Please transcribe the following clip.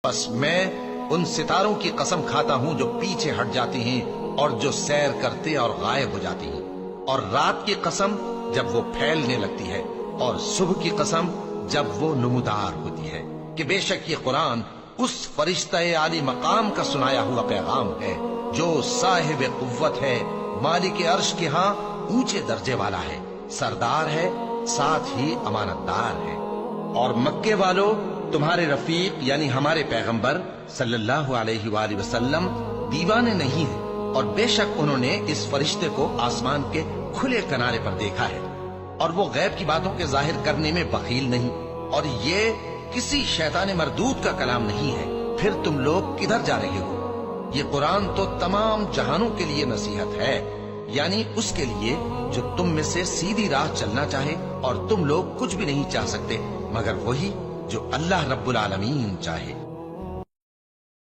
بس میں ان ستاروں کی قسم کھاتا ہوں جو پیچھے ہٹ جاتی ہیں اور جو سیر کرتے اور غائب ہو جاتی ہیں، اور رات کی قسم جب وہ پھیلنے لگتی ہے، اور صبح کی قسم جب وہ نمودار ہوتی ہے، کہ بے شک یہ قرآن اس فرشتہ عالی مقام کا سنایا ہوا پیغام ہے جو صاحب قوت ہے، مالک عرش کے ہاں اونچے درجے والا ہے، سردار ہے، ساتھ ہی امانت دار ہے۔ اور مکے والو، تمہارے رفیق یعنی ہمارے پیغمبر صلی اللہ علیہ وآلہ وسلم دیوانے نہیں ہیں، اور بے شک انہوں نے اس فرشتے کو آسمان کے کھلے کنارے پر دیکھا ہے، اور وہ غیب کی باتوں کے ظاہر کرنے میں بخیل نہیں، اور یہ کسی شیطان مردود کا کلام نہیں ہے۔ پھر تم لوگ کدھر جا رہے ہو؟ یہ قرآن تو تمام جہانوں کے لیے نصیحت ہے، یعنی اس کے لیے جو تم میں سے سیدھی راہ چلنا چاہے، اور تم لوگ کچھ بھی نہیں چاہ سکتے مگر وہی جو اللہ رب العالمین چاہے۔